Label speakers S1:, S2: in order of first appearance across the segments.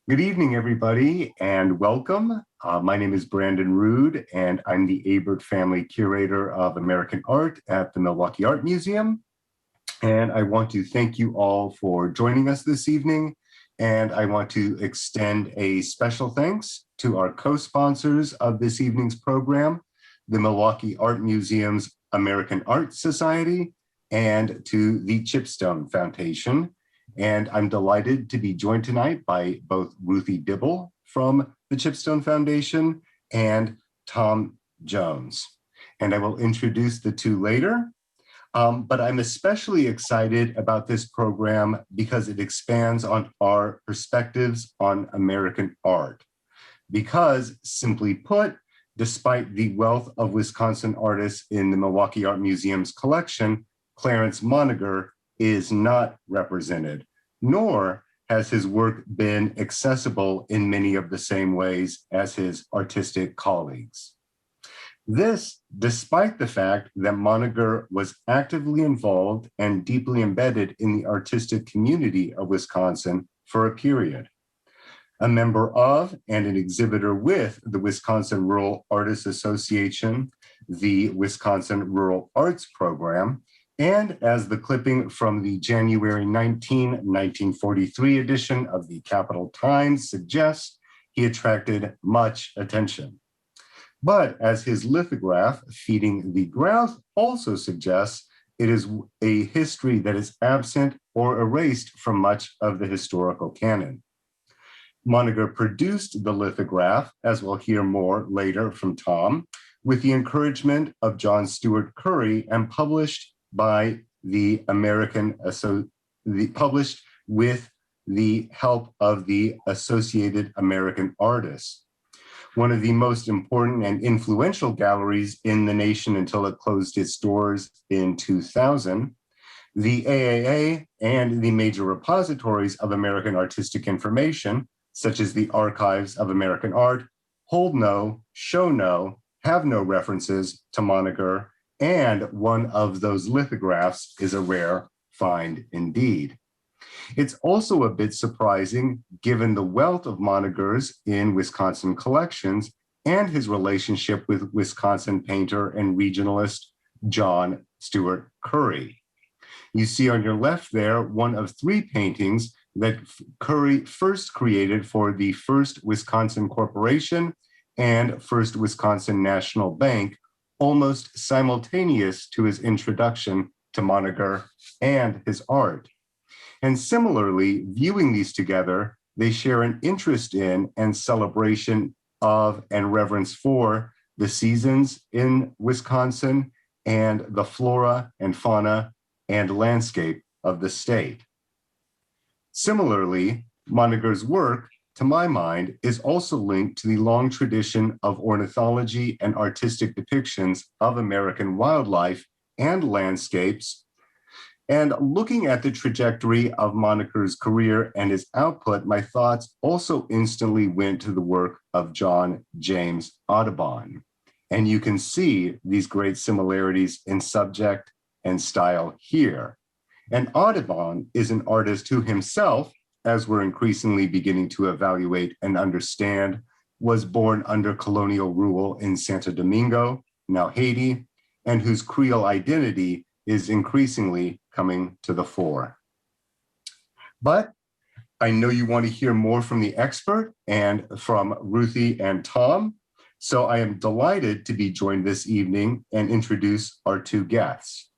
S1: Good evening, everybody, and welcome. My name is Brandon Rood, and I'm the Abert Family Curator of American Art at the Milwaukee Art Museum. And I want to thank you all for joining us this evening. And I want to extend a special thanks to our co-sponsors of this evening's program, the Milwaukee Art Museum's American Art Society, and to the Chipstone Foundation. And I'm delighted to be joined tonight by both Ruthie Dibble from the Chipstone Foundation and Tom Jones. And I will introduce the two later. But I'm especially excited about this program because it expands on our perspectives on American art. Because, simply put, despite the wealth of Wisconsin artists in the Milwaukee Art Museum's collection, Clarence Monegar is not represented, nor has his work been accessible in many of the same ways as his artistic colleagues. This, despite the fact that Monegar was actively involved and deeply embedded in the artistic community of Wisconsin for a period. A member of and an exhibitor with the Wisconsin Rural Artists Association, the Wisconsin Rural Arts Program, and as the clipping from the January 1943 edition of the Capital Times suggests, he attracted much attention. But as his lithograph, Feeding the Grouse, also suggests, it is a history that is absent or erased from much of the historical canon. Monegar produced the lithograph, as we'll hear more later from Tom, with the encouragement of John Steuart Curry and published by published with the help of the Associated American Artists, one of the most important and influential galleries in the nation until it closed its doors in 2000. The AAA and the major repositories of American artistic information, such as the Archives of American Art, hold no, show no, have no references to Monegar, and one of those lithographs is a rare find indeed. It's also a bit surprising given the wealth of Monegars in Wisconsin collections and his relationship with Wisconsin painter and regionalist John Steuart Curry. You see on your left there one of three paintings that Curry first created for the First Wisconsin Corporation and First Wisconsin National Bank, almost simultaneous to his introduction to Monegar and his art. And similarly, viewing these together, they share an interest in and celebration of and reverence for the seasons in Wisconsin and the flora and fauna and landscape of the state. Similarly, Monegar's work, to my mind, is also linked to the long tradition of ornithology and artistic depictions of American wildlife and landscapes. And looking at the trajectory of Monegar's career and his output, my thoughts also instantly went to the work of John James Audubon. And you can see these great similarities in subject and style here. And Audubon is an artist who himself, as we're increasingly beginning to evaluate and understand, was born under colonial rule in Santo Domingo, now Haiti, and whose Creole identity is increasingly coming to the fore. But I know you want to hear more from the expert and from Ruthie and Tom, so I am delighted to be joined this evening and introduce our two guests,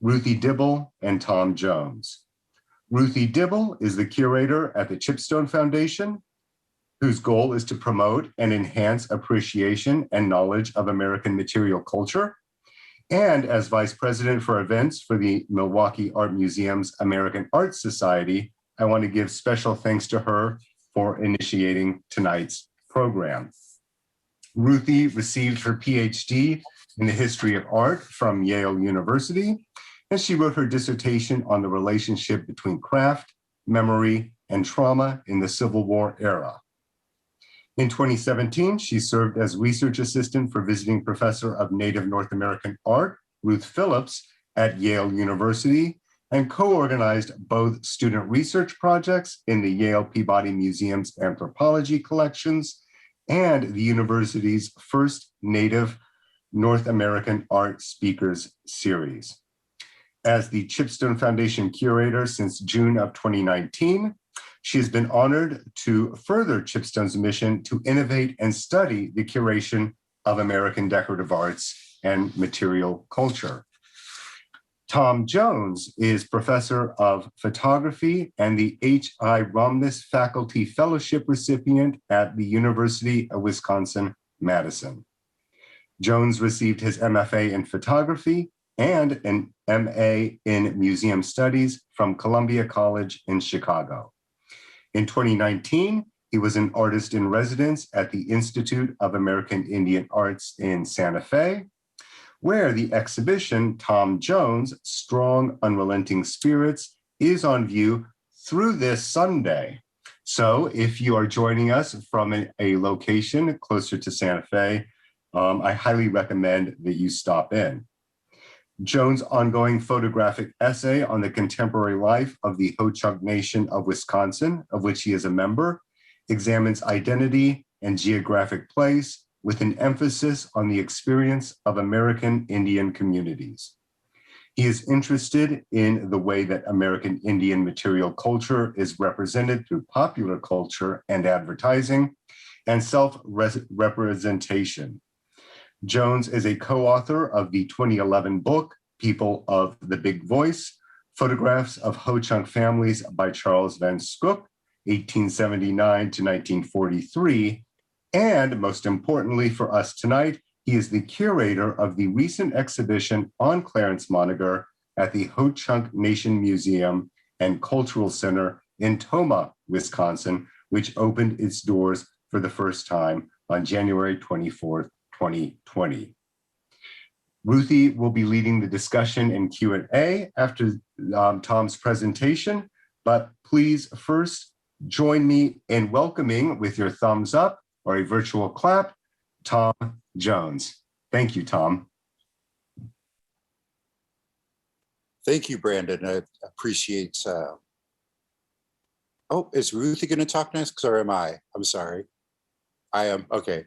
S1: Ruthie Dibble and Tom Jones. Ruthie Dibble is the curator at the Chipstone Foundation, whose goal is to promote and enhance appreciation and knowledge of American material culture. And as vice president for events for the Milwaukee Art Museum's American Art Society, I want to give special thanks to her for initiating tonight's program. Ruthie received her PhD in the history of art from Yale University, and she wrote her dissertation on the relationship between craft, memory, and trauma in the Civil War era. In 2017, she served as research assistant for visiting professor of Native North American art, Ruth Phillips, at Yale University, and co-organized both student research projects in the Yale Peabody Museum's anthropology collections and the university's first Native North American Art Speakers series. As the Chipstone Foundation curator since June of 2019, she has been honored to further Chipstone's mission to innovate and study the curation of American decorative arts and material culture. Tom Jones is professor of photography and the H.I. Romness Faculty Fellowship recipient at the University of Wisconsin-Madison. Jones received his MFA in photography and an MA in museum studies from Columbia College in Chicago. In 2019, he was an artist in residence at the Institute of American Indian Arts in Santa Fe, where the exhibition, Tom Jones, Strong Unrelenting Spirits, is on view through this Sunday. So if you are joining us from a location closer to Santa Fe, I highly recommend that you stop in. Jones' ongoing photographic essay on the contemporary life of the Ho-Chunk Nation of Wisconsin, of which he is a member, examines identity and geographic place with an emphasis on the experience of American Indian communities. He is interested in the way that American Indian material culture is represented through popular culture and advertising and self-representation. Jones is a co-author of the 2011 book, People of the Big Voice, Photographs of Ho-Chunk Families by Charles Van Scoop, 1879 to 1943. And most importantly for us tonight, he is the curator of the recent exhibition on Clarence Monegar at the Ho-Chunk Nation Museum and Cultural Center in Tomah, Wisconsin, which opened its doors for the first time on January 24th, 2020. Ruthie will be leading the discussion and Q&A after Tom's presentation, but please first join me in welcoming with your thumbs up or a virtual clap, Tom Jones. Thank you, Tom.
S2: Thank you, Brandon. I appreciate. Oh, is Ruthie going to talk next, or am I? I'm sorry. I am. Okay.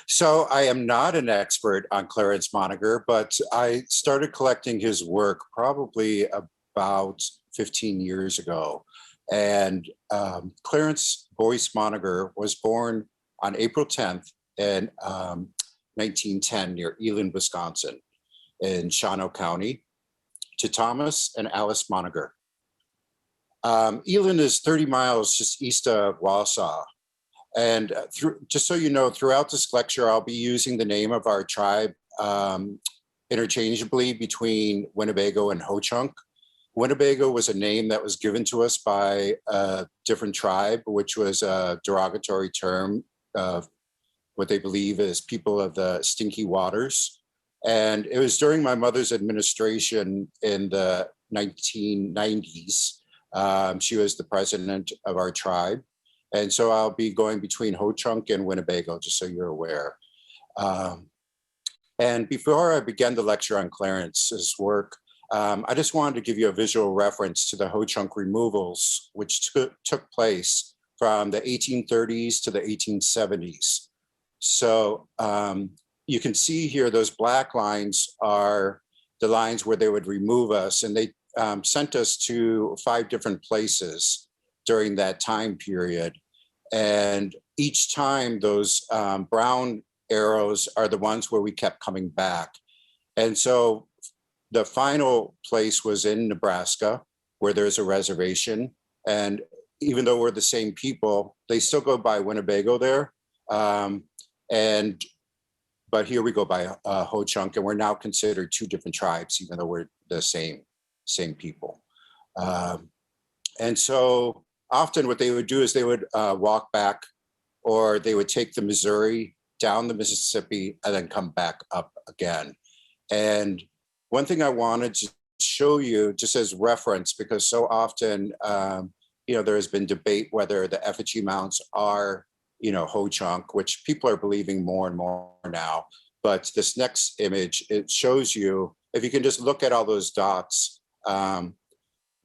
S2: So I am not an expert on Clarence Monegar, but I started collecting his work probably about 15 years ago. And Clarence Boyce Monegar was born on April 10th in 1910 near Eland, Wisconsin, in Shawano County, to Thomas and Alice Monegar. Eland is 30 miles just east of Wausau. And just so you know, throughout this lecture, I'll be using the name of our tribe interchangeably between Winnebago and Ho-Chunk. Winnebago was a name that was given to us by a different tribe, which was a derogatory term of what they believe is people of the stinky waters. And it was during my mother's administration in the 1990s. She was the president of our tribe. And so I'll be going between Ho-Chunk and Winnebago, just so you're aware. And before I begin the lecture on Clarence's work, I just wanted to give you a visual reference to the Ho-Chunk removals, which took place from the 1830s to the 1870s. So you can see here, those black lines are the lines where they would remove us, and they sent us to 5 different places during that time period. And each time those brown arrows are the ones where we kept coming back. And so the final place was in Nebraska, where there's a reservation. And even though we're the same people, they still go by Winnebago there. But here we go by Ho-Chunk, and we're now considered 2 different tribes, even though we're the same people. And so often what they would do is they would walk back, or they would take the Missouri down the Mississippi and then come back up again. And one thing I wanted to show you just as reference, because so often, there has been debate whether the Effigy Mounts are, Ho-Chunk, which people are believing more and more now. But this next image, it shows you, if you can just look at all those dots,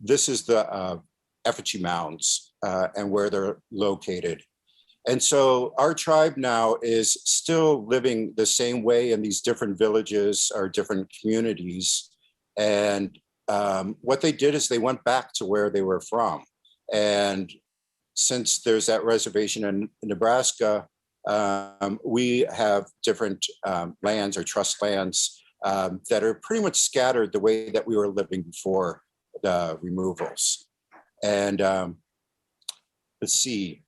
S2: this is the Effigy Mounts and where they're located. And so our tribe now is still living the same way in these different villages or different communities. And what they did is they went back to where they were from. And since there's that reservation in Nebraska, we have different lands or trust lands that are pretty much scattered the way that we were living before the removals. And let's see.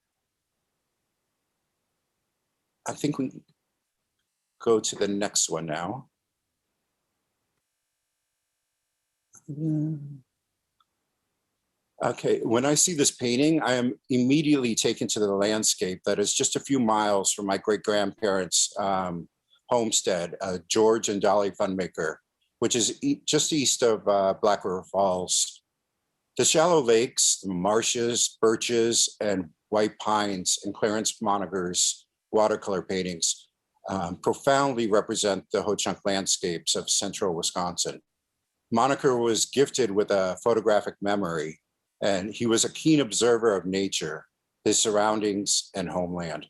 S2: I think we go to the next one now. Okay, when I see this painting, I am immediately taken to the landscape that is just a few miles from my great-grandparents' homestead, George and Dolly Funmaker, which is just east of Black River Falls. The shallow lakes, the marshes, birches, and white pines in Clarence Monegar's watercolor paintings profoundly represent the Ho-Chunk landscapes of central Wisconsin. Monegar was gifted with a photographic memory, and he was a keen observer of nature, his surroundings, and homeland.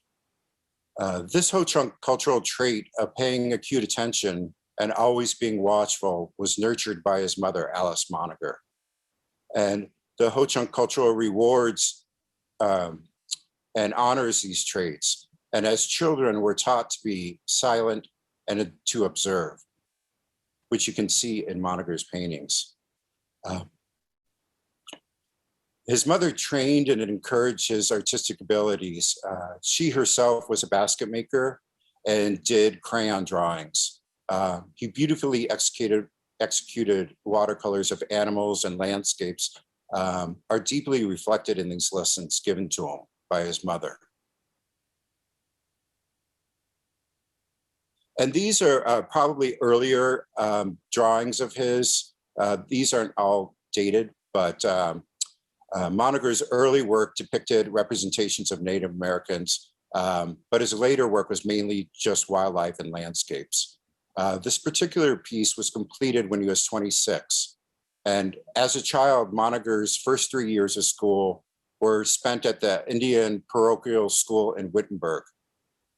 S2: This Ho-Chunk cultural trait of paying acute attention and always being watchful was nurtured by his mother, Alice Monegar. And the Ho-Chunk cultural rewards and honors these traits. And as children, we're taught to be silent and to observe, which you can see in Monegar's paintings. His mother trained and encouraged his artistic abilities. She herself was a basket maker and did crayon drawings. He beautifully executed watercolors of animals and landscapes are deeply reflected in these lessons given to him by his mother. And these are probably earlier drawings of his. These aren't all dated, but Monegar's early work depicted representations of Native Americans, but his later work was mainly just wildlife and landscapes. This particular piece was completed when he was 26. And as a child, Monegar's first 3 years of school were spent at the Indian parochial school in Wittenberg.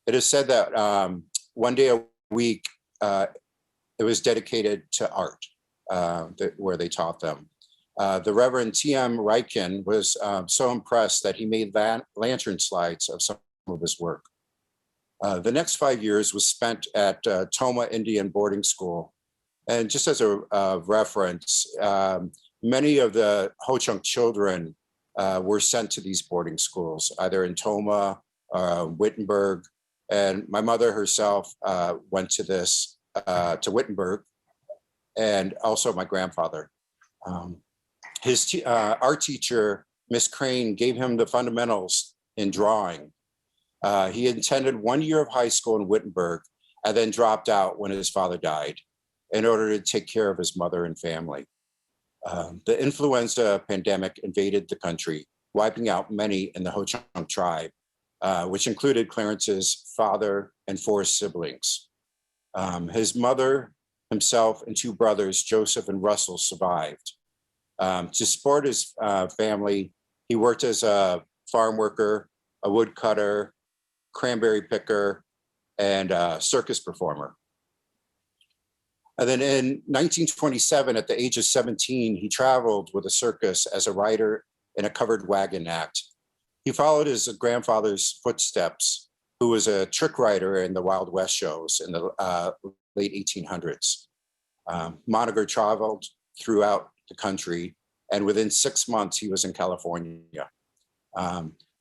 S2: It is said that one day a week, it was dedicated to art, where they taught them. The Reverend T.M. Ryken was so impressed that he made lantern slides of some of his work. The next 5 years was spent at Tomah Indian boarding school. And just as a reference, many of the Ho-Chunk children were sent to these boarding schools, either in Tomah, Wittenberg, and my mother herself went to to Wittenberg, and also my grandfather. His art teacher, Miss Crane, gave him the fundamentals in drawing. He attended 1 year of high school in Wittenberg and then dropped out when his father died in order to take care of his mother and family. The influenza pandemic invaded the country, wiping out many in the Ho-Chunk tribe, which included Clarence's father and 4 siblings. His mother, himself, and 2 brothers, Joseph and Russell, survived. To support his family, he worked as a farm worker, a woodcutter, cranberry picker, and a circus performer. And then in 1927, at the age of 17, he traveled with a circus as a rider in a covered wagon act. He followed his grandfather's footsteps, who was a trick rider in the Wild West shows in the late 1800s. Monegar traveled throughout the country, and within 6 months, he was in California.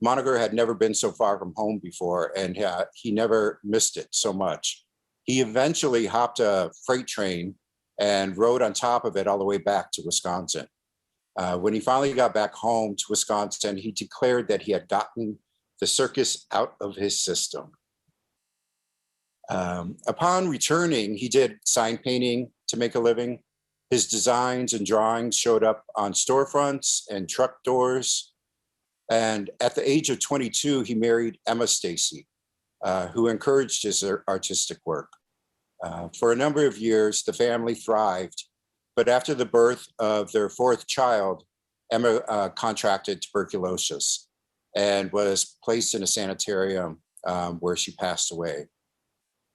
S2: Monegar had never been so far from home before, and he never missed it so much. He eventually hopped a freight train and rode on top of it all the way back to Wisconsin. When he finally got back home to Wisconsin, he declared that he had gotten the circus out of his system. Upon returning, he did sign painting to make a living. His designs and drawings showed up on storefronts and truck doors. And at the age of 22, he married Emma Stacy, who encouraged his artistic work. For a number of years, the family thrived, but after the birth of their fourth child, Emma contracted tuberculosis and was placed in a sanitarium where she passed away.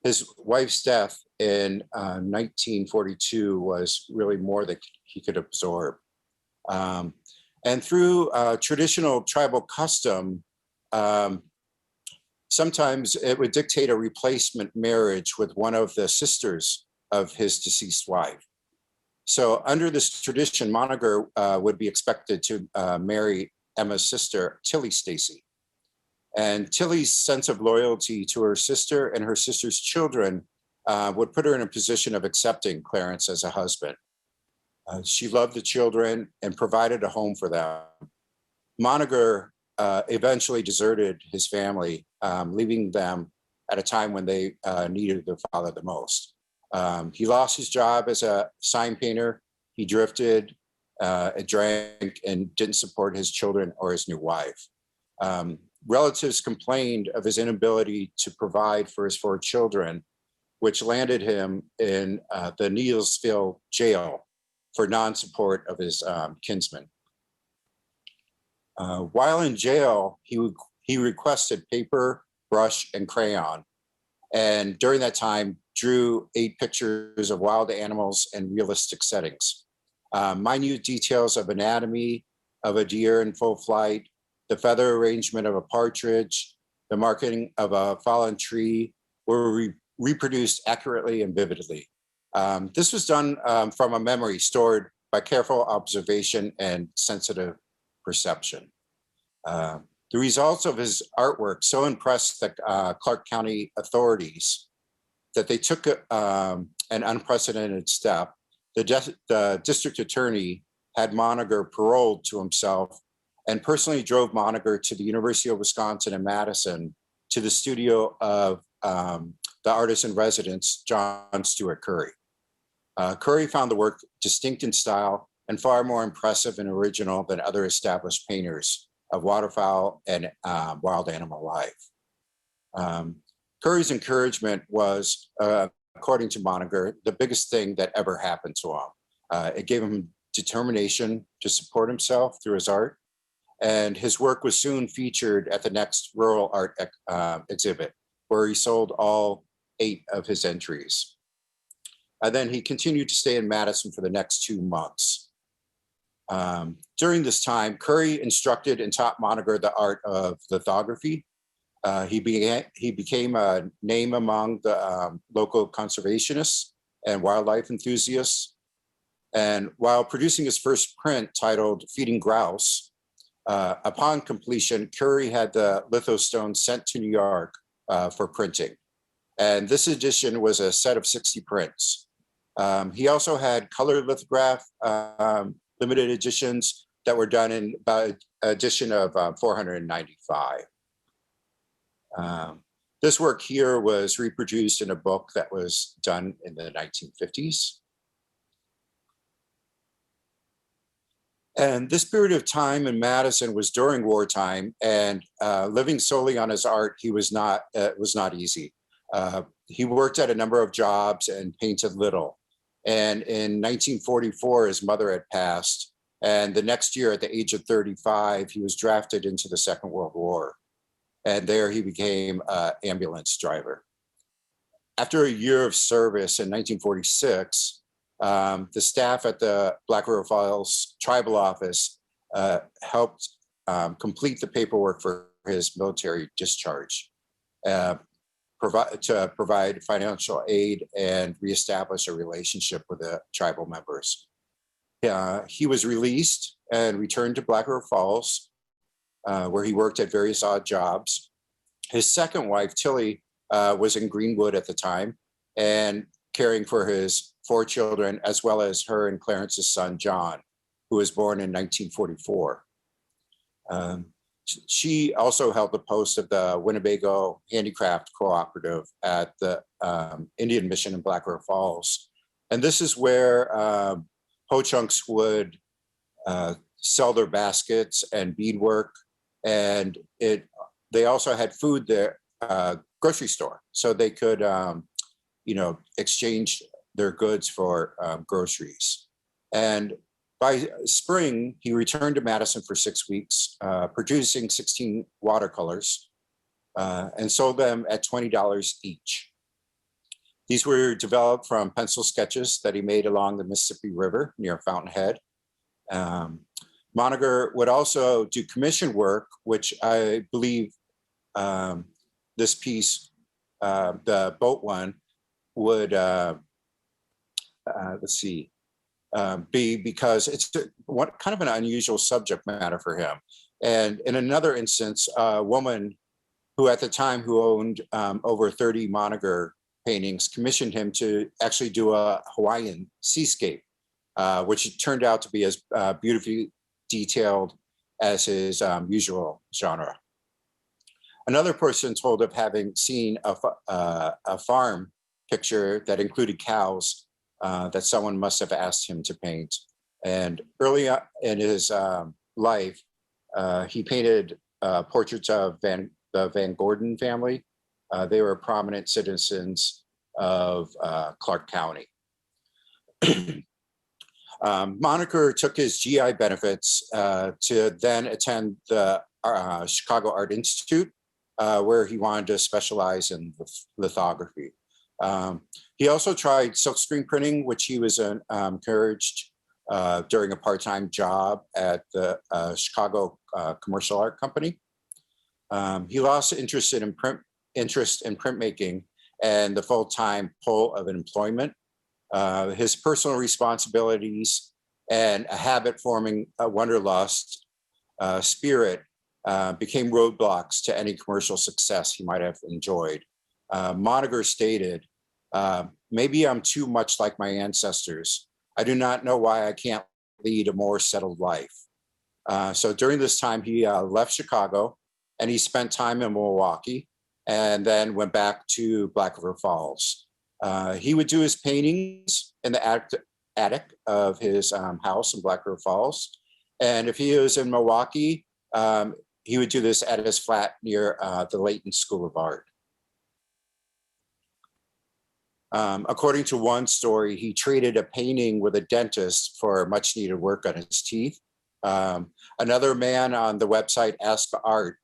S2: His wife's death in 1942 was really more than he could absorb. And through traditional tribal custom, sometimes it would dictate a replacement marriage with one of the sisters of his deceased wife. So under this tradition, Monegar would be expected to marry Emma's sister, Tilly Stacy. And Tilly's sense of loyalty to her sister and her sister's children would put her in a position of accepting Clarence as a husband. She loved the children and provided a home for them. Monegar eventually deserted his family, leaving them at a time when they needed their father the most. He lost his job as a sign painter. He drifted, drank, and didn't support his children or his new wife. Relatives complained of his inability to provide for his four children, which landed him in the Needlesville jail for non-support of his kinsmen. While in jail, he requested paper, brush, and crayon. And during that time, drew 8 pictures of wild animals in realistic settings. Minute details of anatomy of a deer in full flight, the feather arrangement of a partridge, the marking of a fallen tree were reproduced accurately and vividly. This was done from a memory stored by careful observation and sensitive perception. The results of his artwork so impressed the Clark County authorities that they took an unprecedented step. The district attorney had Monegar paroled to himself and personally drove Monegar to the University of Wisconsin in Madison to the studio of the artist in residence, John Steuart Curry. Curry found the work distinct in style and far more impressive and original than other established painters of waterfowl and wild animal life. Curry's encouragement was, according to Monegar, the biggest thing that ever happened to him. It gave him determination to support himself through his art, and his work was soon featured at the next rural art exhibit, where he sold all 8 of his entries. And then he continued to stay in Madison for the next 2 months. During this time, Curry instructed and taught Monegar the art of lithography. He became a name among the local conservationists and wildlife enthusiasts. And while producing his first print titled Feeding Grouse, upon completion, Curry had the lithostone sent to New York for printing. And this edition was a set of 60 prints. He also had color lithograph limited editions that were done in about edition of 495. This work here was reproduced in a book that was done in the 1950s. And this period of time in Madison was during wartime, and living solely on his art, was not easy. He worked at a number of jobs and painted little. And in 1944, his mother had passed. And the next year, at the age of 35, he was drafted into the Second World War. And there he became an ambulance driver. After a year of service in 1946, the staff at the Black River Falls Tribal Office helped complete the paperwork for his military discharge, to provide financial aid and reestablish a relationship with the tribal members. He was released and returned to Black River Falls, where he worked at various odd jobs. His second wife, Tilly, was in Greenwood at the time and caring for his 4 children, as well as her and Clarence's son, John, who was born in 1944. She also held the post of the Winnebago Handicraft Cooperative at the Indian Mission in Black River Falls. And this is where Ho-Chunks would sell their baskets and beadwork. And they also had food there, grocery store, so they could exchange their goods for groceries. And by spring, he returned to Madison for 6 weeks, producing 16 watercolors, and sold them at $20 each. These were developed from pencil sketches that he made along the Mississippi River near Fountainhead. Monegar would also do commission work, which I believe this piece, the boat one, would, be because it's kind of an unusual subject matter for him. And in another instance, a woman who at the time who owned over 30 Monegar paintings commissioned him to actually do a Hawaiian Seascape, which turned out to be as beautifully detailed as his usual genre. Another person told of having seen a farm picture that included cows that someone must have asked him to paint. And early in his life, he painted portraits of the Van Gordon family. They were prominent citizens of Clark County. Monegar took his GI benefits to then attend the Chicago Art Institute, where he wanted to specialize in lithography. He also tried silkscreen printing, which he was encouraged during a part-time job at the Chicago Commercial Art Company. He lost interest in printmaking and the full-time pull of employment. His personal responsibilities and a habit-forming wanderlust spirit became roadblocks to any commercial success he might have enjoyed. Monegar stated, "Maybe I'm too much like my ancestors. I do not know why I can't lead a more settled life." So during this time, he left Chicago and he spent time in Milwaukee and then went back to Black River Falls. He would do his paintings in the attic of his house in Black River Falls. And if he was in Milwaukee, he would do this at his flat near the Layton School of Art. According to one story, he traded a painting with a dentist for much needed work on his teeth. Another man on the website Ask Art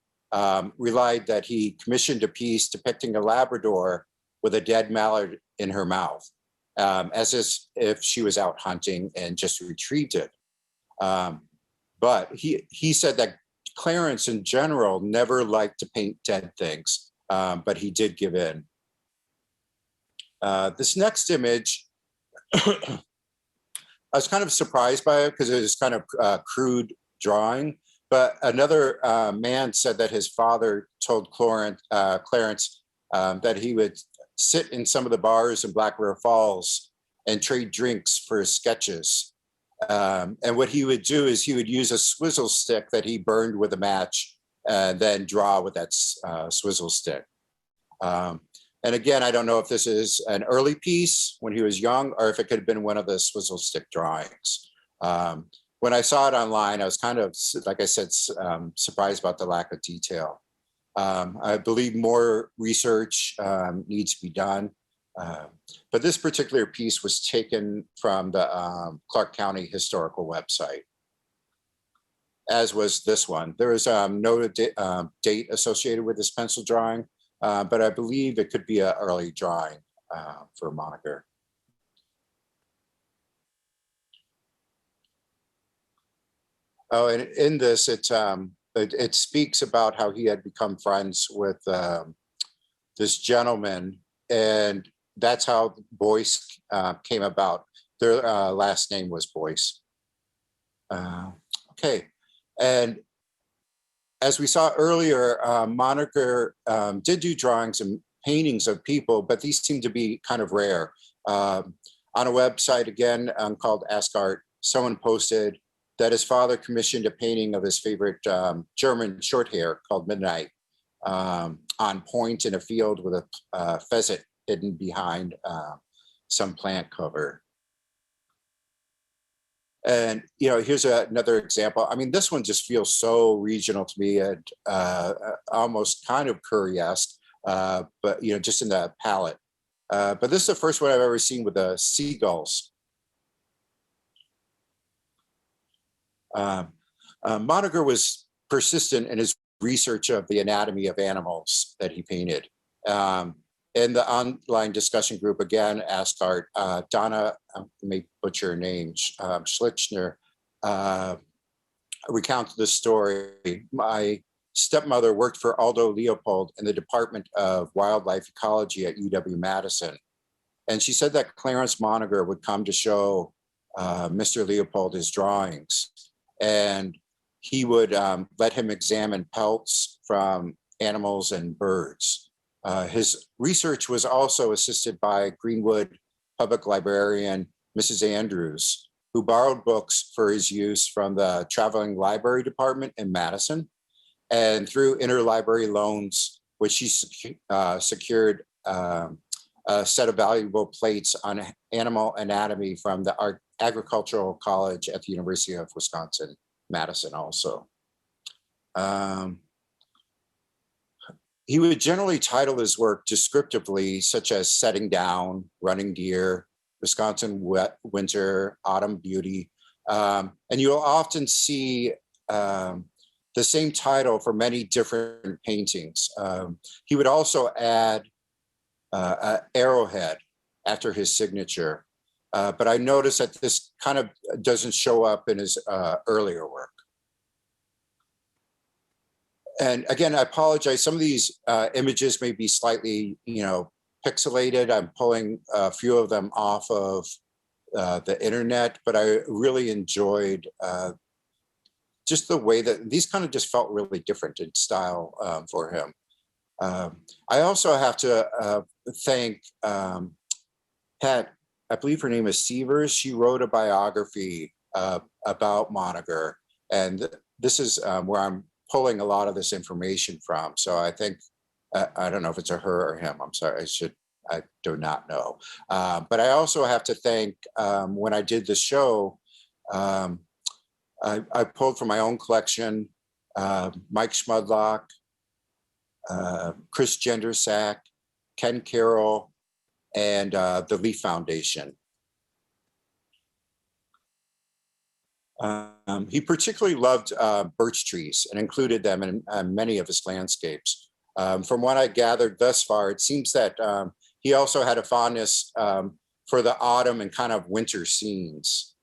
S2: relied that he commissioned a piece depicting a Labrador with a dead mallard in her mouth, as if she was out hunting and just retrieved it. But he said that Clarence in general never liked to paint dead things, but he did give in. This next image, I was kind of surprised by it because it was kind of crude drawing, but another man said that his father told Clarence that he would sit in some of the bars in Black River Falls and trade drinks for his sketches. And what he would do is he would use a swizzle stick that he burned with a match and then draw with that swizzle stick. And again, I don't know if this is an early piece when he was young or if it could have been one of the swizzle stick drawings. When I saw it online, I was kind of, like I said, surprised about the lack of detail. I believe more research needs to be done. But this particular piece was taken from the Clark County Historical website, as was this one. There is no date associated with this pencil drawing, but I believe it could be an early drawing for Monegar. Oh, and in this, it speaks about how he had become friends with this gentleman, and that's how Boyce came about. Their last name was Boyce. Okay, and as we saw earlier, Monegar did do drawings and paintings of people, but these seem to be kind of rare. On a website, again, called Ask Art, someone posted that his father commissioned a painting of his favorite German short hair called Midnight on point in a field with a pheasant hidden behind some plant cover. And, here's another example. I mean, this one just feels so regional to me and almost kind of Curry-esque, but, just in the palette. But this is the first one I've ever seen with the seagulls. Monegar was persistent in his research of the anatomy of animals that he painted. In the online discussion group, again, asked art, Donna, I may butcher her name, Schlichner, recounted the story. My stepmother worked for Aldo Leopold in the Department of Wildlife Ecology at UW-Madison. And she said that Clarence Monegar would come to show Mr. Leopold his drawings. And he would let him examine pelts from animals and birds. His research was also assisted by Greenwood Public Librarian Mrs. Andrews, who borrowed books for his use from the Traveling Library Department in Madison. And through interlibrary loans, which she secured a set of valuable plates on animal anatomy from the Agricultural College at the University of Wisconsin, Madison also. He would generally title his work descriptively, such as Setting Down, Running Deer, Wisconsin Wet Winter, Autumn Beauty. And you'll often see the same title for many different paintings. He would also add an arrowhead after his signature. But I noticed that this kind of doesn't show up in his earlier work. And again, I apologize. Some of these images may be slightly, pixelated. I'm pulling a few of them off of the internet, but I really enjoyed just the way that these kind of just felt really different in style for him. I also have to thank Pat, I believe her name is Severs. She wrote a biography about Monegar, and this is where I'm pulling a lot of this information from. So I think, I don't know if it's a her or him. I'm sorry, I do not know. But I also have to thank, when I did the show, I pulled from my own collection, Mike Schmudlock, Chris Gendersack, Ken Carroll, and the Leaf Foundation. He particularly loved birch trees and included them in many of his landscapes. From what I gathered thus far, it seems that he also had a fondness for the autumn and kind of winter scenes.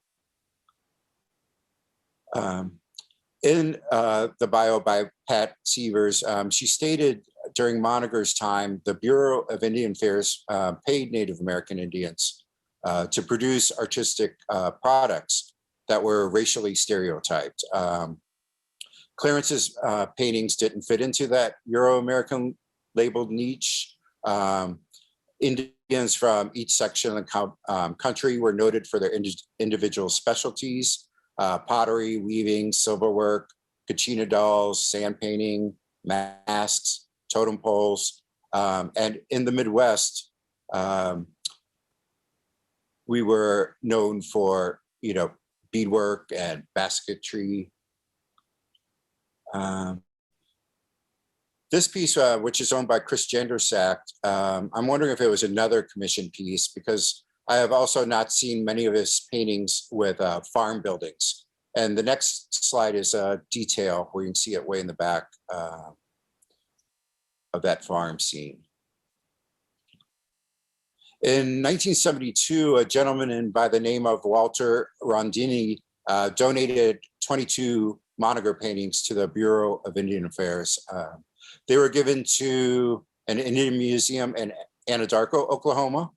S2: In the bio by Pat Severs, she stated during Monegar's time, the Bureau of Indian Affairs paid Native American Indians to produce artistic products that were racially stereotyped. Clarence's paintings didn't fit into that Euro-American labeled niche. Indians from each section of the country were noted for their individual specialties, pottery, weaving, silverwork, kachina dolls, sand painting, masks, totem poles. And in the Midwest, we were known for, beadwork and basketry. This piece, which is owned by Chris Gendersack, I'm wondering if it was another commission piece, because I have also not seen many of his paintings with farm buildings. And the next slide is a detail where you can see it way in the back of that farm scene. In 1972, a gentleman by the name of Walter Rondini donated 22 Monegar paintings to the Bureau of Indian Affairs. They were given to an Indian museum in Anadarko, Oklahoma.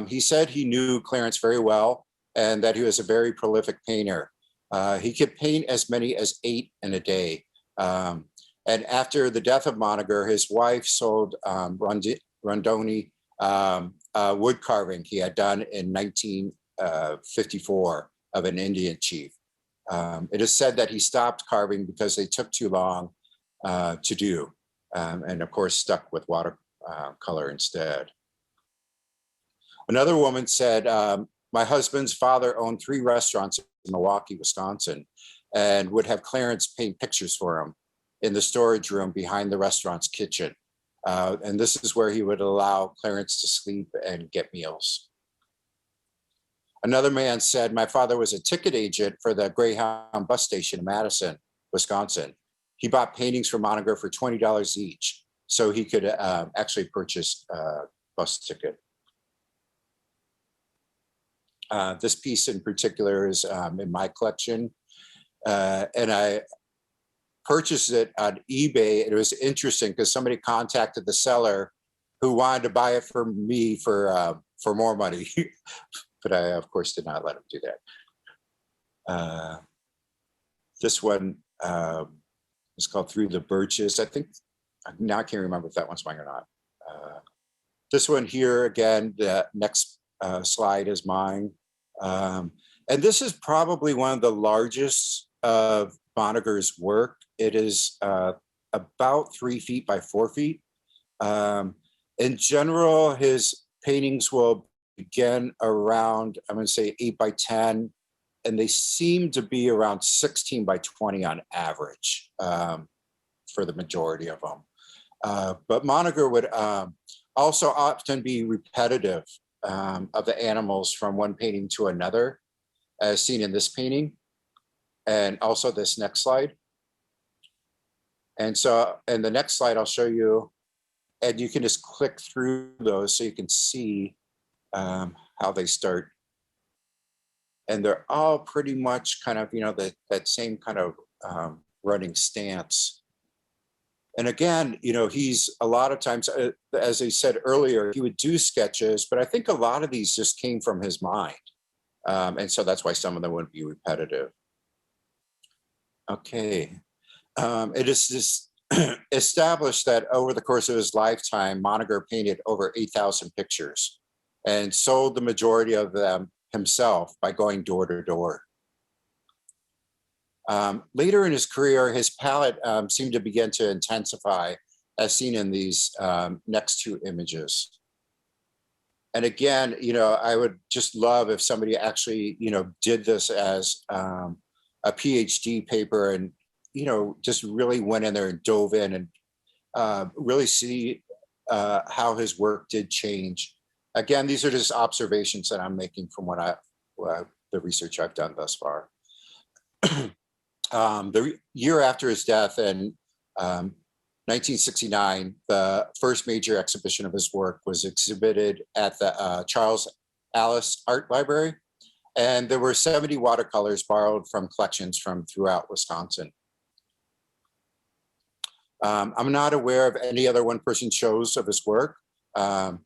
S2: He said he knew Clarence very well and that he was a very prolific painter. He could paint as many as 8 in a day. And after the death of Monegar, his wife sold Rondoni wood carving he had done in 1954 of an Indian chief. It is said that he stopped carving because they took too long to do, and of course stuck with watercolor instead. Another woman said, my husband's father owned 3 restaurants in Milwaukee, Wisconsin, and would have Clarence paint pictures for him in the storage room behind the restaurant's kitchen. And this is where he would allow Clarence to sleep and get meals. Another man said, my father was a ticket agent for the Greyhound bus station in Madison, Wisconsin. He bought paintings from Monegar for $20 each, so he could actually purchase a bus ticket. This piece in particular is in my collection, and I purchased it on eBay. And it was interesting because somebody contacted the seller who wanted to buy it for me for more money. But I, of course, did not let him do that. This one is called Through the Birches. I think, now I can't remember if that one's mine or not. This one here, again, the next slide is mine. And this is probably one of the largest of Monegar's work. It is about 3 feet by 4 feet. In general, his paintings will begin around, I'm going to say 8 by 10, and they seem to be around 16 by 20 on average for the majority of them. But Monegar would also often be repetitive of the animals from one painting to another, as seen in this painting, and also this next slide. And so in the next slide, I'll show you, and you can just click through those so you can see how they start. And they're all pretty much kind of, you know, that same kind of running stance. And again, you know, he's a lot of times, as I said earlier, he would do sketches, but I think a lot of these just came from his mind. And so that's why some of them would be repetitive. Okay. It is just established that over the course of his lifetime, Monegar painted over 8,000 pictures and sold the majority of them himself by going door to door. Later in his career, his palette seemed to begin to intensify, as seen in these next two images. And again, you know, I would just love if somebody actually, you know, did this as a PhD paper and, you know, just really went in there and dove in and really see how his work did change. Again, these are just observations that I'm making from what the research I've done thus far. The year after his death in 1969, the first major exhibition of his work was exhibited at the Charles Alice Art Library. And there were 70 watercolors borrowed from collections from throughout Wisconsin. I'm not aware of any other one-person shows of his work. But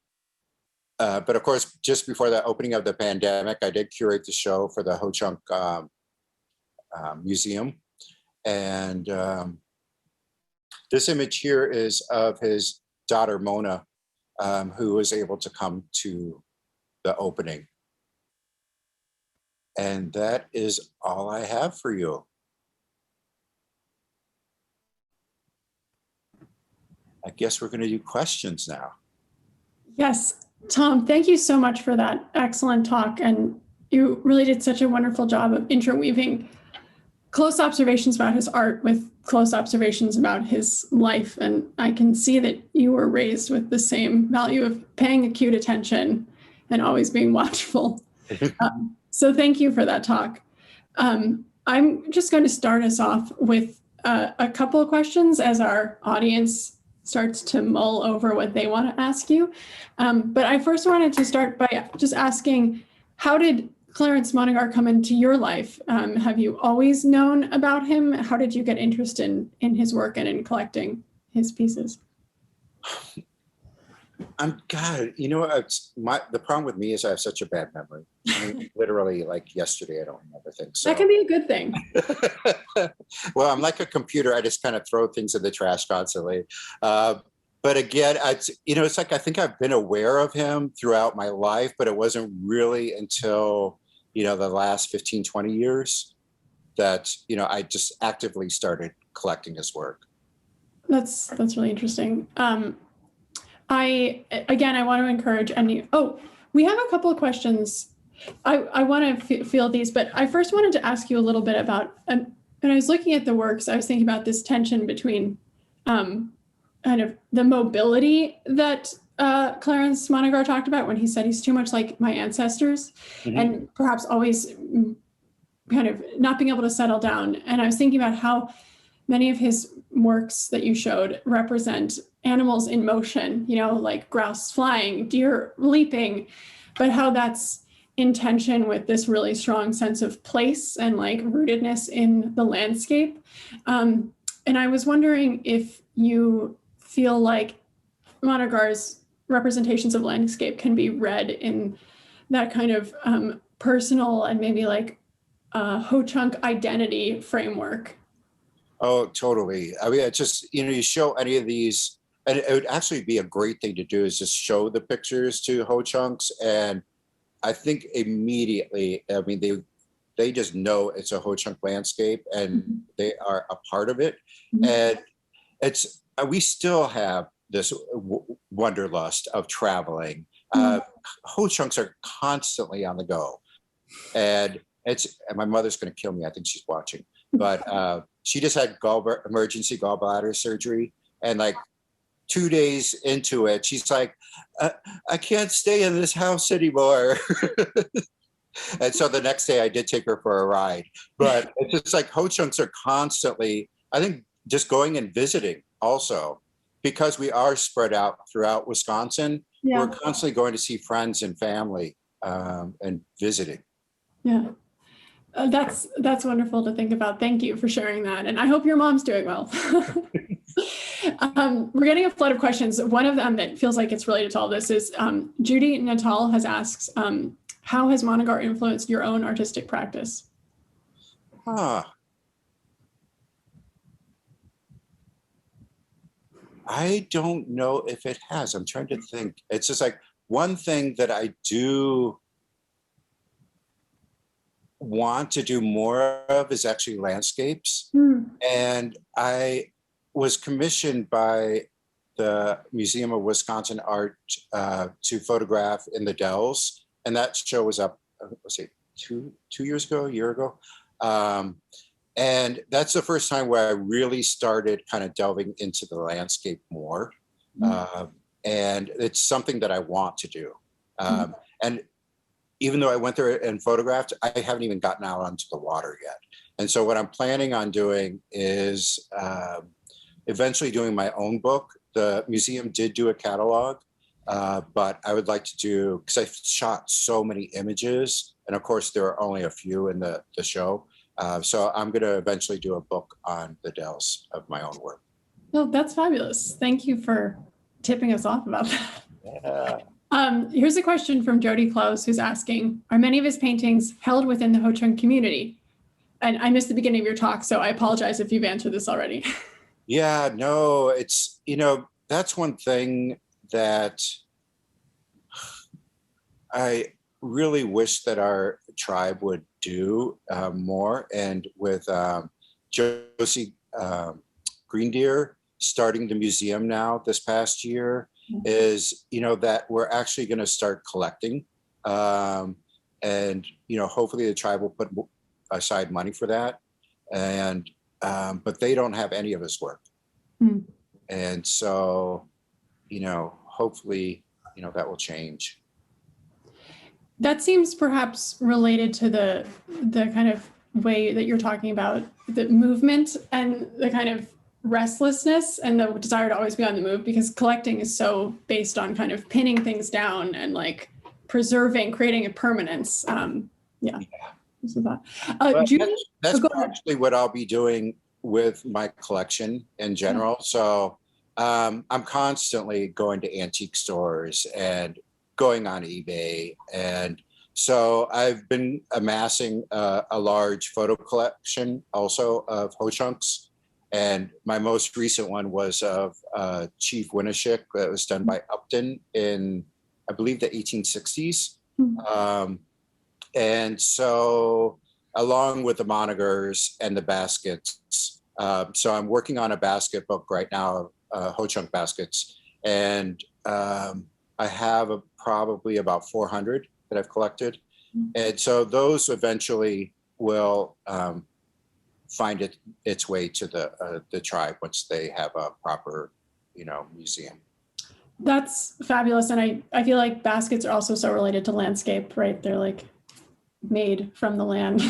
S2: of course, just before the opening of the pandemic, I did curate the show for the Ho-Chunk Museum. And this image here is of his daughter, Mona, who was able to come to the opening. And that is all I have for you. I guess we're going to do questions now.
S3: Yes, Tom, thank you so much for that excellent talk. And you really did such a wonderful job of interweaving close observations about his art with close observations about his life. And I can see that you were raised with the same value of paying acute attention and always being watchful. So thank you for that talk. I'm just going to start us off with a couple of questions as our audience starts to mull over what they want to ask you. But I first wanted to start by just asking, how did Clarence Monegar come into your life? Have you always known about him? How did you get interested in his work and in collecting his pieces?
S2: God, you know, the problem with me is I have such a bad memory. I mean, literally, like yesterday, I don't remember things. So.
S3: That can be a good thing.
S2: Well, I'm like a computer. I just kind of throw things in the trash constantly. But again, you know, it's like I think I've been aware of him throughout my life, but it wasn't really until, you know, the last 15, 20 years that, you know, I just actively started collecting his work.
S3: That's really interesting. I want to encourage any, we have a couple of questions. I want to field these, but I first wanted to ask you a little bit about, when I was looking at the works, I was thinking about this tension between kind of the mobility that Clarence Monegar talked about when he said he's too much like my ancestors, and perhaps always kind of not being able to settle down. And I was thinking about how many of his works that you showed represent animals in motion, you know, like grouse flying, deer leaping, but how that's in tension with this really strong sense of place and like rootedness in the landscape. And I was wondering if you feel like Monegar's representations of landscape can be read in that kind of personal and maybe like Ho-Chunk identity framework.
S2: Oh, totally. I mean, it's just, you know, you show any of these, and it would actually be a great thing to do is just show the pictures to Ho-Chunks. And I think immediately, I mean, they just know it's a Ho-Chunk landscape and they are a part of it. And it's, we still have this wanderlust of traveling. Ho-Chunks are constantly on the go. And my mother's going to kill me. I think she's watching, but she just had emergency gallbladder surgery, and like 2 days into it, she's like, I can't stay in this house anymore. And so the next day I did take her for a ride, but it's just like Ho-Chunks are constantly, I think, just going and visiting also, because we are spread out throughout Wisconsin. Yeah. We're constantly going to see friends and family and visiting.
S3: Yeah. That's wonderful to think about. Thank you for sharing that. And I hope your mom's doing well. We're getting a flood of questions. One of them that feels like it's related to all this is Judy Natal has asked, how has Monegar influenced your own artistic practice?
S2: I don't know if it has. I'm trying to think. It's just like one thing that I do want to do more of is actually landscapes. And I was commissioned by the Museum of Wisconsin Art to photograph in the Dells. And that show was up, let's say, two years ago, a year ago. And that's the first time where I really started kind of delving into the landscape more. And it's something that I want to do. And even though I went there and photographed, I haven't even gotten out onto the water yet. And so what I'm planning on doing is eventually doing my own book. The museum did do a catalog, but I would like to do, because I've shot so many images, and of course there are only a few in the show. So I'm going to eventually do a book on the Dells of my own work.
S3: Well, that's fabulous. Thank you for tipping us off about that.
S2: Yeah.
S3: Here's a question from Jody Klaus, who's asking, are many of his paintings held within the Ho-Chunk community? And I missed the beginning of your talk, so I apologize if you've answered this already.
S2: Yeah, no, it's, you know, that's one thing that I really wish that our tribe would do more. And with Josie Greendeer starting the museum now this past year, is, you know, that we're actually going to start collecting. And, you know, hopefully the tribe will put aside money for that. And, but they don't have any of his work. And so, you know, hopefully, you know, that will change.
S3: That seems perhaps related to the kind of way that you're talking about the movement and the kind of restlessness and the desire to always be on the move, because collecting is so based on kind of pinning things down and like preserving, creating a permanence. Yeah. So
S2: that's actually what I'll be doing with my collection in general. So I'm constantly going to antique stores and going on eBay. And so I've been amassing a large photo collection also of Ho-Chunks. And my most recent one was of Chief Winneshik that was done by Upton in, I believe, the 1860s. And so along with the Monegars and the baskets, so I'm working on a basket book right now, Ho-Chunk baskets. And I have probably about 400 that I've collected. And so those eventually will find its way to the tribe once they have a proper museum.
S3: That's fabulous. And I feel like baskets are also so related to landscape, right? They're like made from the land.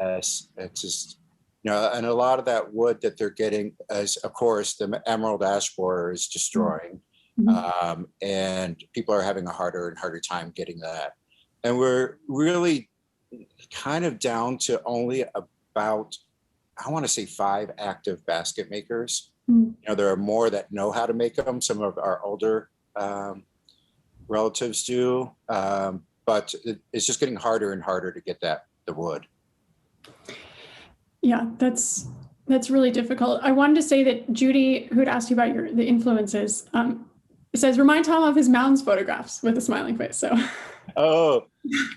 S2: Yes, it's just, and a lot of that wood that they're getting, as of course, the emerald ash borer is destroying. And people are having a harder and harder time getting that. And we're really kind of down to only about, I want to say 5 active basket makers. There are more that know how to make them. Some of our older relatives do, but it's just getting harder and harder to get the wood.
S3: Yeah, that's really difficult. I wanted to say that Judy, who had asked you about the influences, says, remind Tom of his mounds photographs with a smiling face. So.
S2: Oh,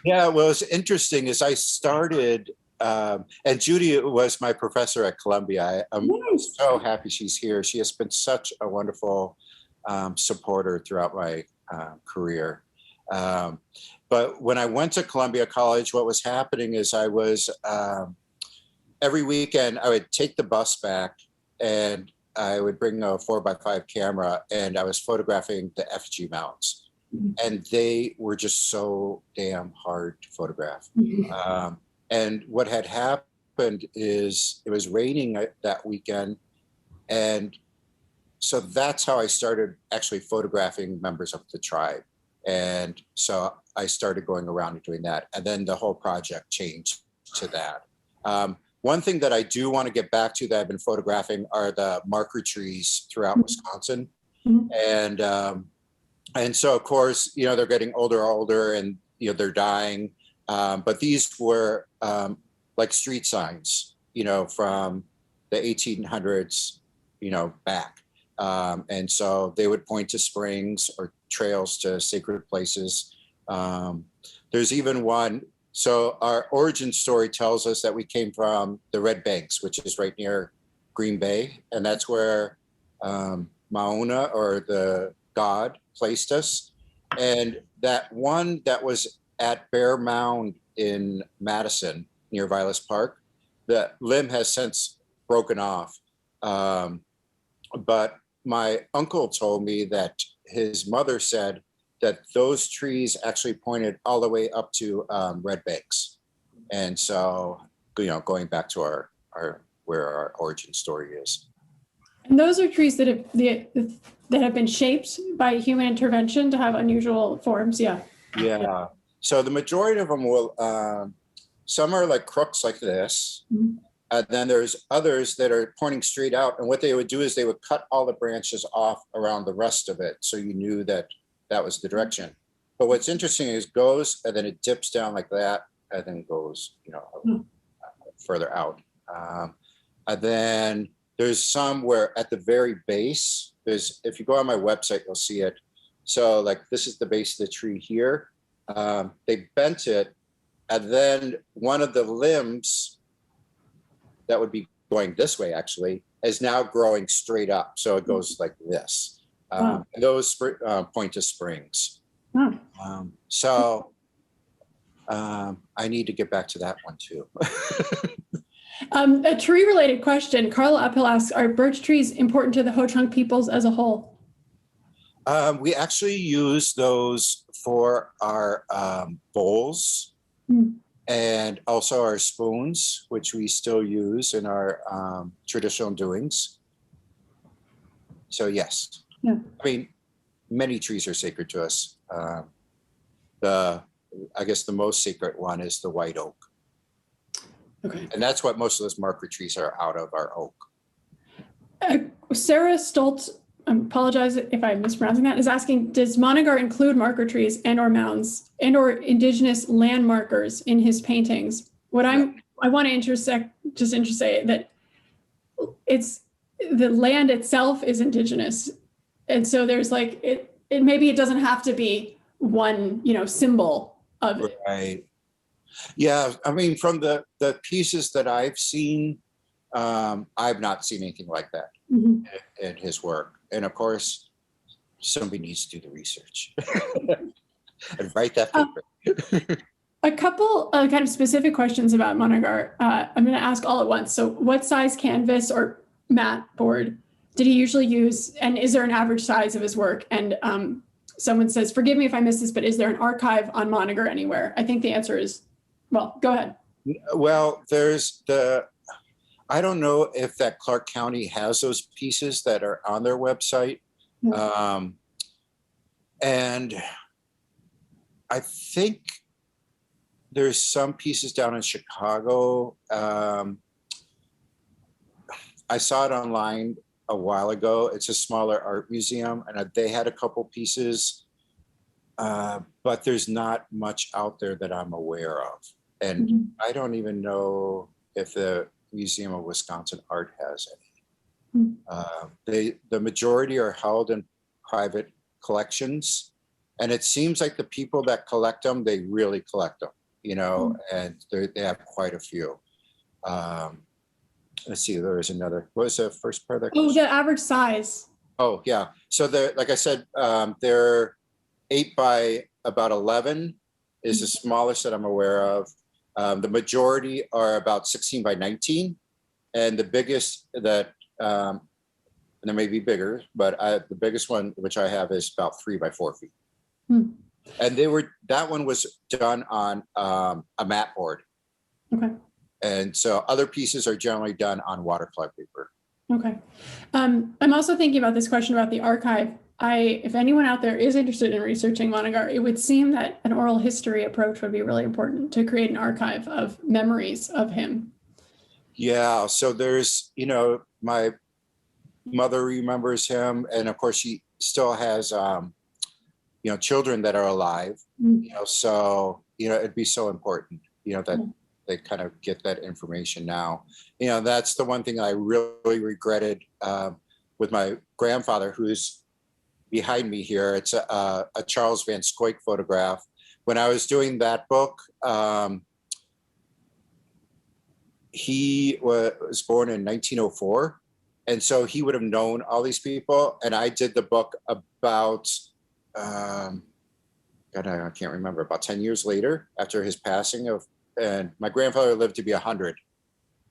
S2: yeah. Well, it's interesting as I started, and Judy was my professor at Columbia. I'm so happy she's here. She has been such a wonderful supporter throughout my career. But when I went to Columbia College, what was happening is I was, every weekend I would take the bus back and I would bring a 4x5 camera and I was photographing the Effigy Mounts. And they were just so damn hard to photograph. And what had happened is it was raining that weekend. And so that's how I started actually photographing members of the tribe. And so I started going around and doing that. And then the whole project changed to that. One thing that I do want to get back to that I've been photographing are the marker trees throughout Wisconsin. And so, of course, they're getting older and, they're dying. But these were like street signs, from the 1800s, back. And so they would point to springs or trails to sacred places. There's even one. So our origin story tells us that we came from the Red Banks, which is right near Green Bay. And that's where Mauna, or the god, placed us. And that one that was at Bear Mound in Madison near Vilas Park, the limb has since broken off. But my uncle told me that his mother said that those trees actually pointed all the way up to Red Banks. And so, going back to our where our origin story is.
S3: And those are trees that have been shaped by human intervention to have unusual forms. Yeah.
S2: So the majority of them will, some are like crooks like this. And then there's others that are pointing straight out. And what they would do is they would cut all the branches off around the rest of it. So you knew that was the direction. But what's interesting is it goes and then it dips down like that and then goes, further out. And then there's some where at the very base, if you go on my website, you'll see it. So like this is the base of the tree here. They bent it, and then one of the limbs that would be going this way actually is now growing straight up. So it goes like this. And those point to springs. So I need to get back to that one too.
S3: A tree-related question. Carla Uphill asks, are birch trees important to the Ho-Chunk peoples as a whole?
S2: We actually use those for our bowls and also our spoons, which we still use in our traditional doings. So yes. I mean, many trees are sacred to us. I guess the most sacred one is the white oak.
S3: Okay.
S2: And that's what most of those marker trees are out of, our oak.
S3: Sarah Stoltz, I apologize if I'm mispronouncing that, is asking, does Monegar include marker trees and or mounds and or indigenous land markers in his paintings? I want to intersect that it's the land itself is indigenous. And so there's like, it maybe it doesn't have to be one, symbol of it.
S2: Right. Yeah, I mean, from the pieces that I've seen, I've not seen anything like that in his work. And of course, somebody needs to do the research and write that paper.
S3: A couple kind of specific questions about Monegar. I'm going to ask all at once. So what size canvas or mat board did he usually use, and is there an average size of his work? And someone says, forgive me if I missed this, but is there an archive on Monegar anywhere? I think the answer is, well, go ahead.
S2: Well, I don't know if that Clark County has those pieces that are on their website. And I think there's some pieces down in Chicago. I saw it online a while ago. It's a smaller art museum, and they had a couple pieces, but there's not much out there that I'm aware of. And I don't even know if the Museum of Wisconsin Art has any. The majority are held in private collections, and it seems like the people that collect them, they really collect them, and they have quite a few. Let's see, there was another, what was the first part of that question?
S3: Oh, the average size.
S2: Oh, yeah. So like I said, they're 8 by about 11 is the smallest that I'm aware of. The majority are about 16 by 19. And the biggest that, and there may be bigger, but the biggest one, which I have, is about 3 by 4 feet. And that one was done on a mat board.
S3: Okay.
S2: And so other pieces are generally done on watercolor paper.
S3: Okay. I'm also thinking about this question about the archive. If anyone out there is interested in researching Monegar, it would seem that an oral history approach would be really important to create an archive of memories of him.
S2: Yeah. So there's, my mother remembers him, and of course she still has, children that are alive. So it'd be so important, that they kind of get that information now. That's the one thing I really regretted with my grandfather, who's behind me here. It's a Charles Van Scoik photograph. When I was doing that book, he was born in 1904. And so he would have known all these people. And I did the book about, God, I can't remember, about 10 years later after his passing and my grandfather lived to be 100.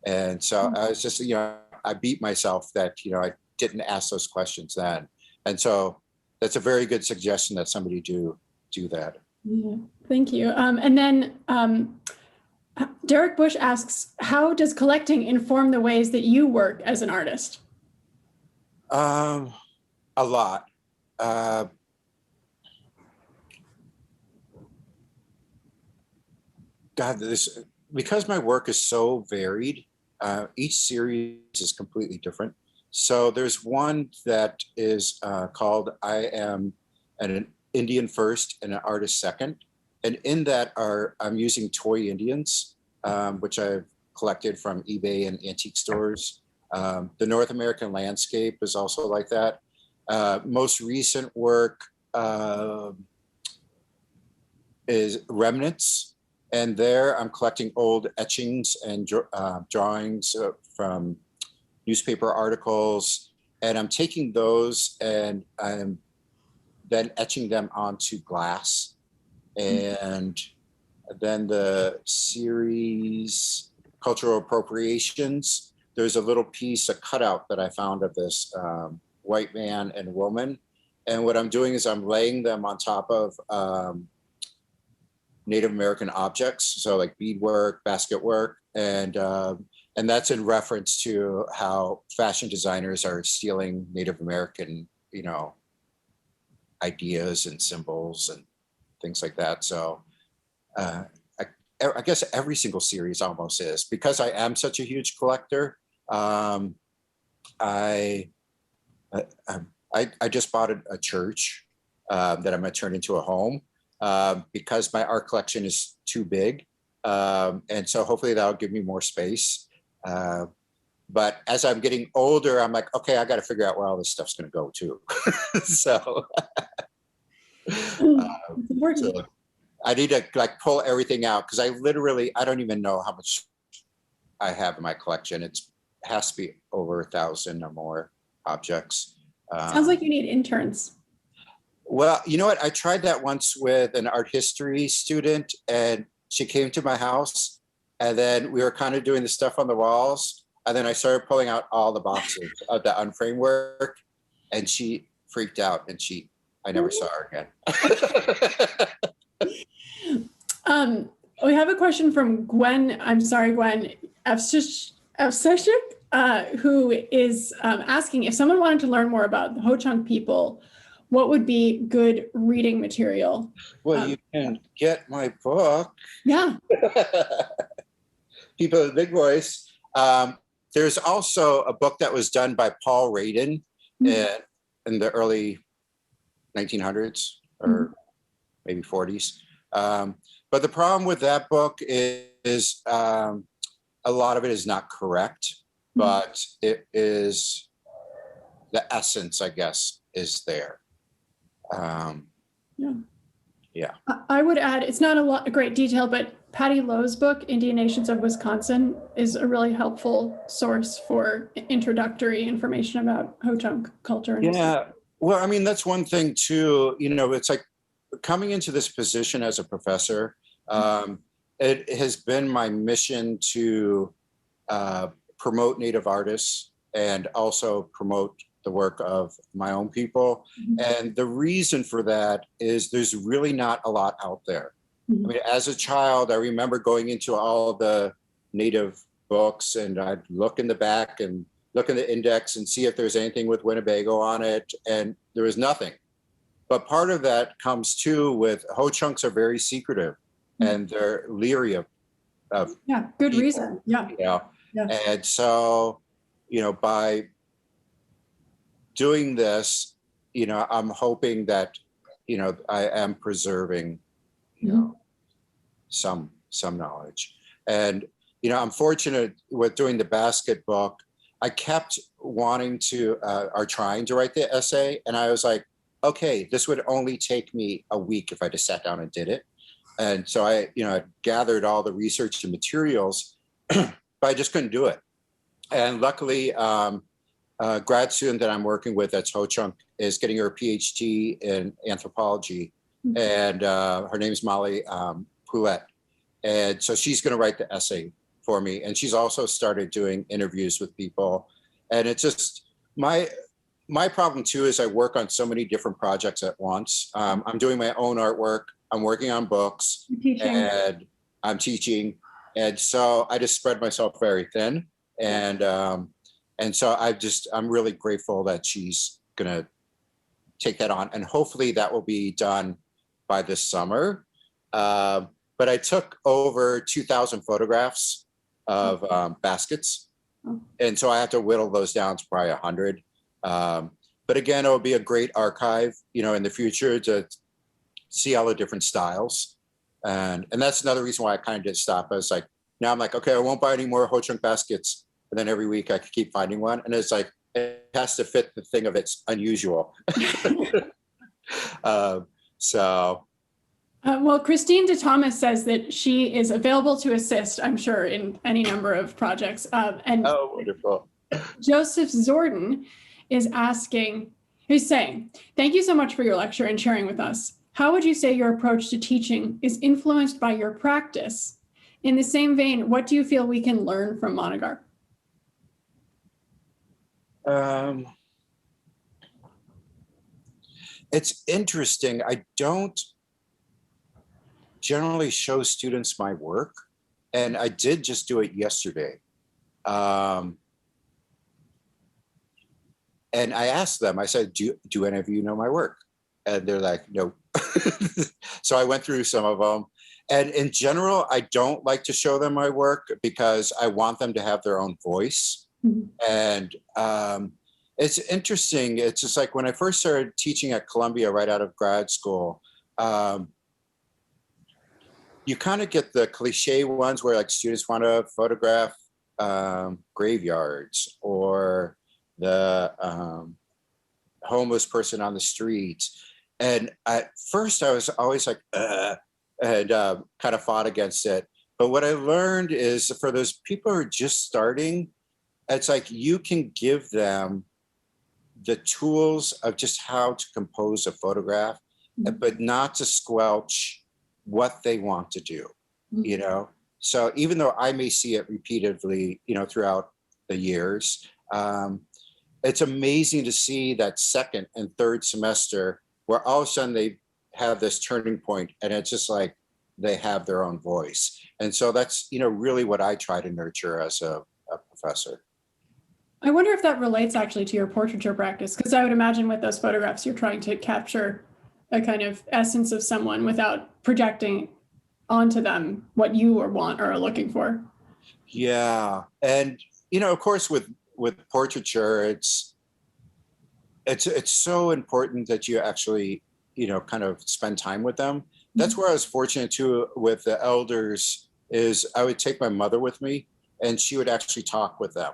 S2: And so I was just, I beat myself that, I didn't ask those questions then. And so that's a very good suggestion that somebody do that.
S3: Yeah, thank you. And then Derek Bush asks, how does collecting inform the ways that you work as an artist?
S2: A lot. Because my work is so varied, each series is completely different. So there's one that is called I Am an Indian First and an Artist Second. And in that I'm using toy Indians, which I've collected from eBay and antique stores. The North American landscape is also like that. Most recent work is remnants. And there I'm collecting old etchings and drawings from newspaper articles. And I'm taking those and I'm then etching them onto glass. And then the series Cultural Appropriations, there's a little piece, a cutout that I found of this white man and woman. And what I'm doing is I'm laying them on top of Native American objects, so like beadwork, basket work, and that's in reference to how fashion designers are stealing Native American, ideas and symbols and things like that. So I guess every single series almost is, because I am such a huge collector. I just bought a church that I'm going to turn into a home. Because my art collection is too big. And so hopefully that'll give me more space. But as I'm getting older, I'm like, okay, I got to figure out where all this stuff's going to go too. So I need to pull everything out, because I don't even know how much I have in my collection. It has to be over 1,000 or more objects.
S3: Sounds like you need interns.
S2: Well, you know what? I tried that once with an art history student, and she came to my house, and then we were kind of doing the stuff on the walls. And then I started pulling out all the boxes of the unframed work, and she freaked out, and I never saw her again.
S3: We have a question from Gwen. I'm sorry, Gwen Efseshik, who is asking if someone wanted to learn more about the Ho-Chunk people, what would be good reading material?
S2: Well, you can get my book.
S3: Yeah.
S2: People with a big voice. There's also a book that was done by Paul Radin in the early 1900s or maybe 40s. But the problem with that book is a lot of it is not correct, but it is, the essence, I guess, is there. Yeah.
S3: I would add, it's not a great detail, but Patty Lowe's book, Indian Nations of Wisconsin, is a really helpful source for introductory information about Ho-Chunk culture.
S2: Yeah. Well, I mean, that's one thing too, it's like coming into this position as a professor, it has been my mission to promote Native artists and also promote the work of my own people. And the reason for that is there's really not a lot out there. I mean, as a child, I remember going into all the Native books, and I'd look in the back and look in the index and see if there's anything with Winnebago on it, and there was nothing. But part of that comes too with Ho-Chunks are very secretive, and they're leery of
S3: yeah, good
S2: people,
S3: reason. Yeah.
S2: And so, by doing this, I'm hoping that, I am preserving, some knowledge. And, I'm fortunate with doing the basket book. I kept wanting to, or trying to write the essay. And I was like, okay, this would only take me a week if I just sat down and did it. And so I gathered all the research and materials, but I just couldn't do it. And luckily, a grad student that I'm working with that's Ho-Chunk is getting her PhD in anthropology, and her name's Molly Poulet. And so she's going to write the essay for me. And she's also started doing interviews with people. And it's just my problem too is I work on so many different projects at once. I'm doing my own artwork. I'm working on books, and I'm teaching. And so I just spread myself very thin. And so I'm really grateful that she's gonna take that on, and hopefully that will be done by this summer. But I took over 2,000 photographs of baskets, and so I have to whittle those down to probably 100. But again, it will be a great archive, in the future to see all the different styles, and that's another reason why I kind of did stop. I was like, now I'm like, okay, I won't buy any more Ho-Chunk baskets. And then every week I could keep finding one. And it's like, it has to fit the thing of it's unusual.
S3: Well, Christine de Thomas says that she is available to assist, I'm sure, in any number of projects.
S2: Oh, wonderful.
S3: Joseph Zorden is saying, thank you so much for your lecture and sharing with us. How would you say your approach to teaching is influenced by your practice? In the same vein, what do you feel we can learn from Monegar?
S2: It's interesting. I don't generally show students my work, and I did just do it yesterday. And I asked them, I said, do any of you know my work? And they're like, no. So I went through some of them. And in general, I don't like to show them my work because I want them to have their own voice. And it's interesting. It's just like when I first started teaching at Columbia right out of grad school, you kind of get the cliche ones where like students want to photograph graveyards or the homeless person on the street. And at first I was always like, and kind of fought against it. But what I learned is for those people who are just starting, it's like you can give them the tools of just how to compose a photograph, but not to squelch what they want to do, So even though I may see it repeatedly, throughout the years. It's amazing to see that second and third semester where all of a sudden they have this turning point, and it's just like they have their own voice. And so that's, really what I try to nurture as a professor.
S3: I wonder if that relates actually to your portraiture practice, because I would imagine with those photographs, you're trying to capture a kind of essence of someone without projecting onto them what you or want or are looking for.
S2: Yeah. And, of course, with portraiture, it's so important that you actually, kind of spend time with them. That's where I was fortunate too with the elders, is I would take my mother with me and she would actually talk with them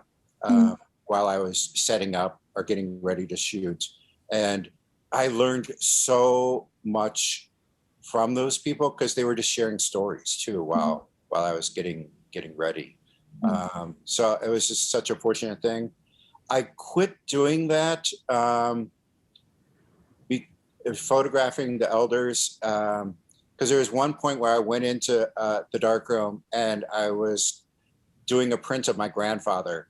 S2: while I was setting up or getting ready to shoot. And I learned so much from those people because they were just sharing stories too while I was getting ready. So it was just such a fortunate thing. I quit doing that, photographing the elders, because there was one point where I went into the darkroom and I was doing a print of my grandfather,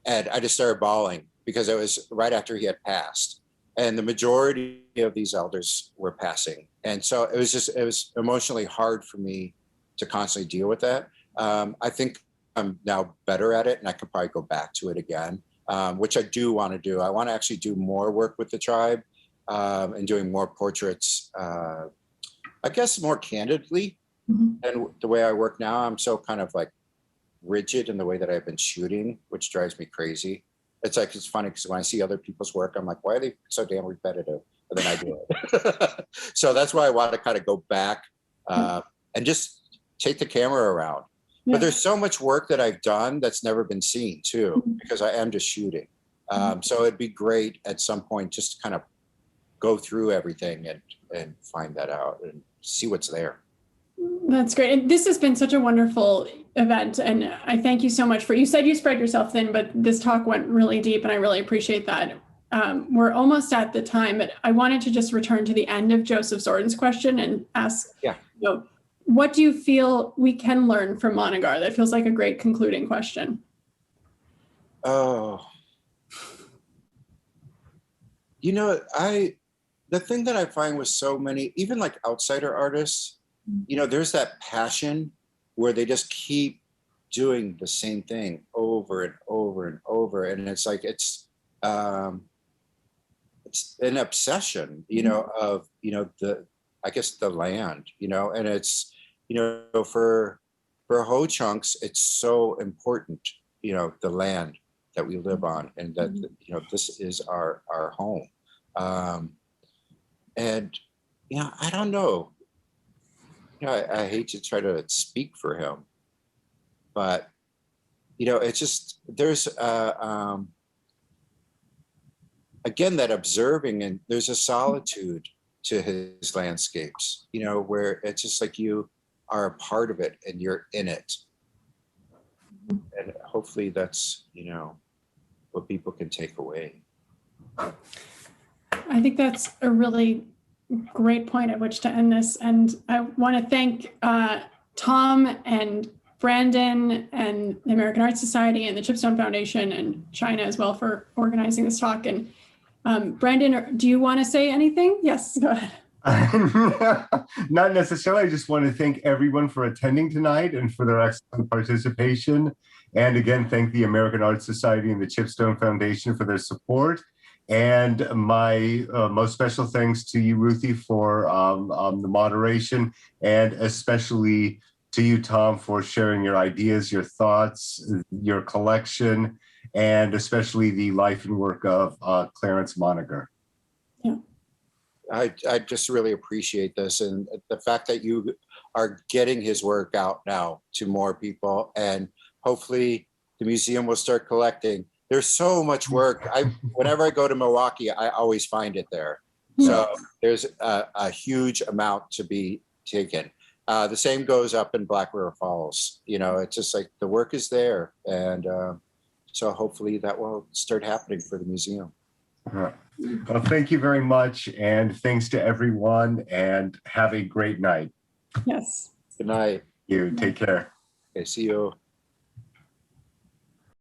S2: and I just started bawling because it was right after he had passed, and the majority of these elders were passing, and so it was emotionally hard for me to constantly deal with that. I think I'm now better at it, and I could probably go back to it again, which I do want to do. I want to actually do more work with the tribe and doing more portraits, I guess more candidly. And the way I work now, I'm so kind of like rigid in the way that I've been shooting, which drives me crazy. It's funny because when I see other people's work, I'm like, why are they so damn repetitive? And then I do it. So that's why I want to kind of go back and just take the camera around. But there's so much work that I've done that's never been seen too, because I am just shooting. So it'd be great at some point just to kind of go through everything and find that out and see what's there.
S3: That's great. And this has been such a wonderful event. And I thank you so much you said you spread yourself thin, but this talk went really deep and I really appreciate that. We're almost at the time, but I wanted to just return to the end of Joseph Zordan's question and ask, what do you feel we can learn from Monegar? That feels like a great concluding question.
S2: Oh, the thing that I find with so many, even like outsider artists, there's that passion where they just keep doing the same thing over and over and over. And it's like, it's an obsession, of, I guess the land, and it's, for Ho chunks, it's so important, the land that we live on, and that, this is our home. And, I don't know. I hate to try to speak for him, but, it's just, there's, again, that observing, and there's a solitude to his landscapes, where it's just like you are a part of it and you're in it. And hopefully that's, what people can take away.
S3: I think that's a really great point at which to end this. And I want to thank Tom and Brandon and the American Art Society and the Chipstone Foundation and China as well for organizing this talk. And Brandon, do you want to say anything? Yes, go ahead.
S1: Not necessarily. I just want to thank everyone for attending tonight and for their excellent participation. And again, thank the American Art Society and the Chipstone Foundation for their support. And my most special thanks to you, Ruthie, for the moderation, and especially to you, Tom, for sharing your ideas, your thoughts, your collection, and especially the life and work of Clarence Monegar.
S3: Yeah.
S2: I just really appreciate this, and the fact that you are getting his work out now to more people, and hopefully the museum will start collecting. There's so much work. Whenever I go to Milwaukee, I always find it there. So there's a huge amount to be taken. The same goes up in Black River Falls. It's just like the work is there, and so hopefully that will start happening for the museum.
S1: Well, thank you very much, and thanks to everyone, and have a great night.
S3: Yes.
S2: Good night.
S1: You take care.
S2: Okay, see you.